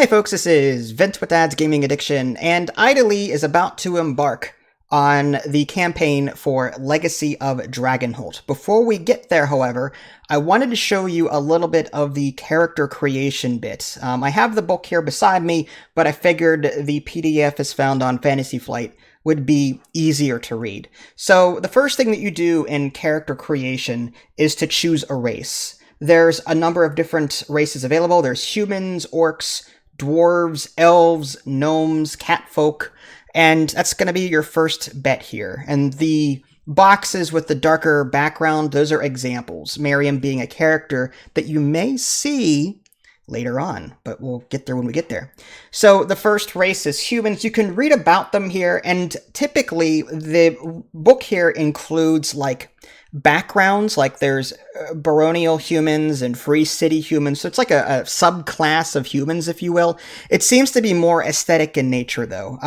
Hey folks, this is Vince with Dad's Gaming Addiction, and Idly is about to embark on the campaign for Legacy of Dragonholt. Before we get there, however, I wanted to show you a little bit of the character creation bit. I have the book here beside me, but I figured the PDF is found on Fantasy Flight would be easier to read. So the first thing that you do in character creation is to choose a race. There's a number of different races available. There's humans, orcs, dwarves, elves, gnomes, catfolk, and that's going to be your first bet here. And the boxes with the darker background, those are examples. Miriam being a character that you may see later on, but we'll get there when we get there. So the first race is humans. You can read about them here, and typically the book here includes like backgrounds, like there's baronial humans and free city humans, so it's like a subclass of humans, if you will. It seems to be more aesthetic in nature, though.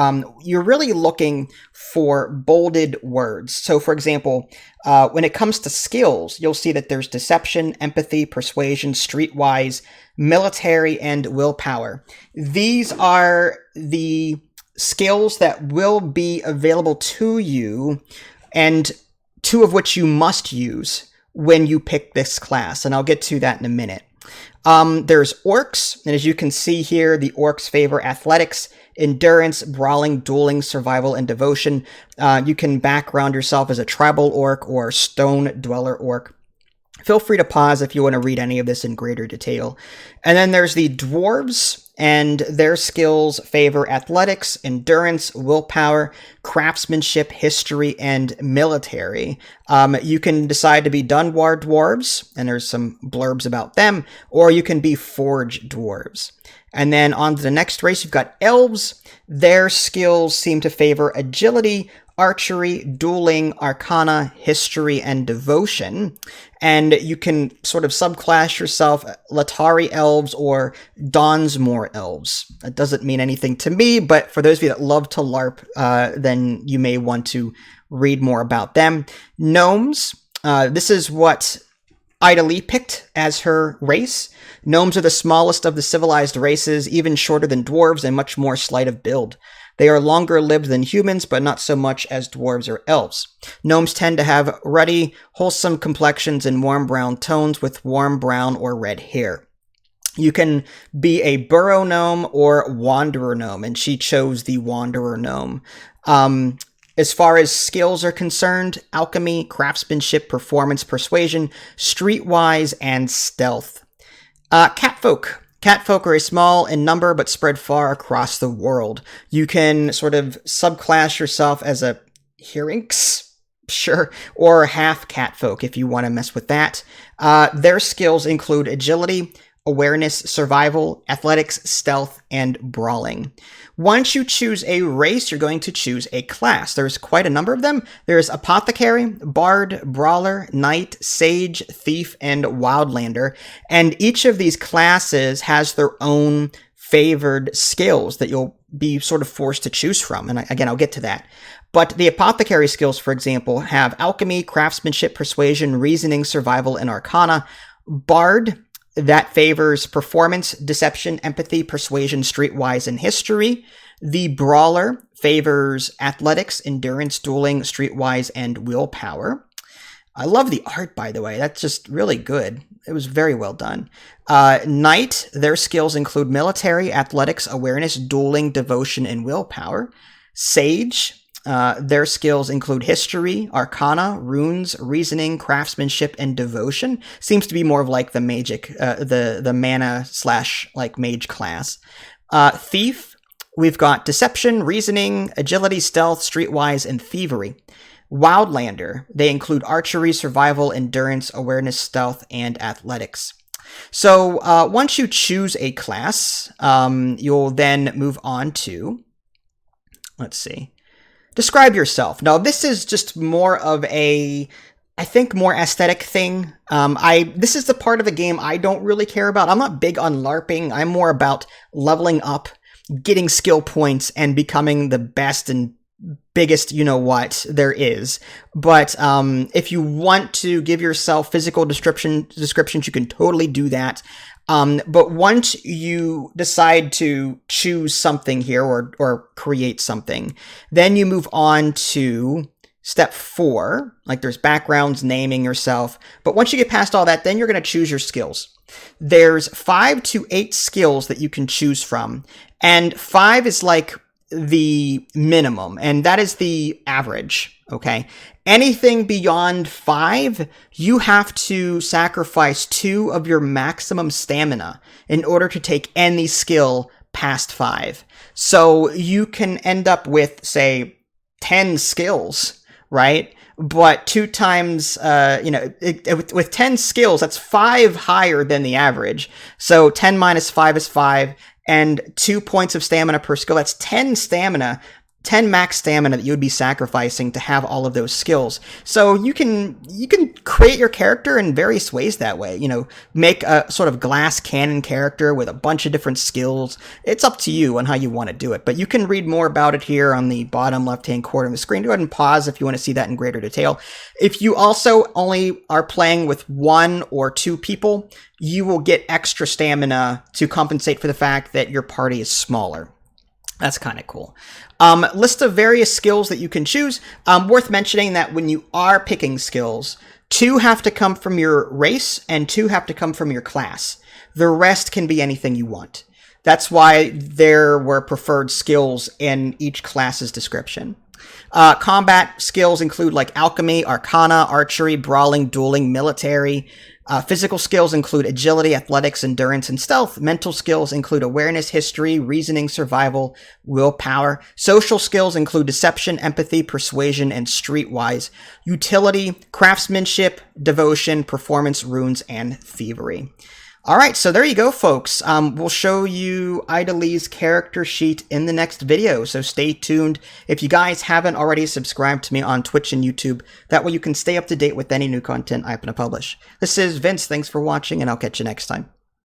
You're really looking for bolded words. So, for example, when it comes to skills, you'll see that there's deception, empathy, persuasion, streetwise, military, and willpower. These are the skills that will be available to you, and two of which you must use when you pick this class, and I'll get to that in a minute. There's orcs, and as you can see here, the orcs favor athletics, endurance, brawling, dueling, survival, and devotion. You can background yourself as a tribal orc or stone dweller orc. Feel free to pause if you want to read any of this in greater detail. And then there's the dwarves, and their skills favor athletics, endurance, willpower, craftsmanship, history, and military. You can decide to be Dunwar dwarves, and there's some blurbs about them, or you can be forge dwarves. And then on to the next race, you've got elves. Their skills seem to favor agility, archery, dueling, arcana, history, and devotion. And you can sort of subclass yourself Latari elves or Dawnsmore elves. That doesn't mean anything to me, but for those of you that love to LARP, then you may want to read more about them. Gnomes, this is what Ida Lee picked as her race. Gnomes are the smallest of the civilized races, even shorter than dwarves and much more slight of build. They are longer lived than humans, but not so much as dwarves or elves. Gnomes tend to have ruddy, wholesome complexions and warm brown tones with warm brown or red hair. You can be a burrow gnome or wanderer gnome, and she chose the wanderer gnome. As far as skills are concerned, alchemy, craftsmanship, performance, persuasion, streetwise, and stealth. Catfolk. Catfolk are small in number, but spread far across the world. You can sort of subclass yourself as a Herinx, sure, or half catfolk if you want to mess with that. Their skills include agility, awareness, survival, athletics, stealth, and brawling. Once you choose a race, you're going to choose a class. There's quite a number of them. There's Apothecary, Bard, Brawler, Knight, Sage, Thief, and Wildlander. And each of these classes has their own favored skills that you'll be sort of forced to choose from. And again, I'll get to that. But the Apothecary skills, for example, have Alchemy, Craftsmanship, Persuasion, Reasoning, Survival, and Arcana. Bard, that favors performance, deception, empathy, persuasion, streetwise, and history. The Brawler favors athletics, endurance, dueling, streetwise, and willpower. I love the art, by the way. That's just really good. It was very well done. Knight, their skills include military, athletics, awareness, dueling, devotion, and willpower. Sage, their skills include history, arcana, runes, reasoning, craftsmanship, and devotion. Seems to be more of like the magic, the mana / like mage class. Thief, we've got deception, reasoning, agility, stealth, streetwise, and thievery. Wildlander, they include archery, survival, endurance, awareness, stealth, and athletics. So once you choose a class, you'll then move on to, let's see, describe yourself. Now, this is just more of a, I think, more aesthetic thing. This is the part of the game I don't really care about. I'm not big on LARPing. I'm more about leveling up, getting skill points, and becoming the best and biggest you-know-what there is. But if you want to give yourself physical descriptions, you can totally do that. But once you decide to choose something here or create something, then you move on to step 4. Like there's backgrounds, naming yourself. But once you get past all that, then you're going to choose your skills. There's 5 to 8 skills that you can choose from. And 5 is like the minimum, and that is the average, okay? Anything beyond 5, you have to sacrifice 2 of your maximum stamina in order to take any skill past 5. So you can end up with, say, 10 skills, right? But 2 times, with 10 skills, that's 5 higher than the average. So 10 minus 5 is 5, and 2 points of stamina per skill. That's 10 stamina, 10 max stamina that you would be sacrificing to have all of those skills. So you can create your character in various ways that way. You know, make a sort of glass cannon character with a bunch of different skills. It's up to you on how you want to do it. But you can read more about it here on the bottom left-hand corner of the screen. Go ahead and pause if you want to see that in greater detail. If you also only are playing with 1 or 2 people, you will get extra stamina to compensate for the fact that your party is smaller. That's kind of cool. List of various skills that you can choose. Worth mentioning that when you are picking skills, 2 have to come from your race and 2 have to come from your class. The rest can be anything you want. That's why there were preferred skills in each class's description. Combat skills include like alchemy, arcana, archery, brawling, dueling, military. Physical skills include agility, athletics, endurance, and stealth. Mental skills include awareness, history, reasoning, survival, willpower. Social skills include deception, empathy, persuasion, and streetwise. Utility, craftsmanship, devotion, performance, runes, and thievery. All right, so there you go, folks. We'll show you Idalee's character sheet in the next video, so stay tuned. If you guys haven't already subscribed to me on Twitch and YouTube, that way you can stay up to date with any new content I happen to publish. This is Vince. Thanks for watching, and I'll catch you next time.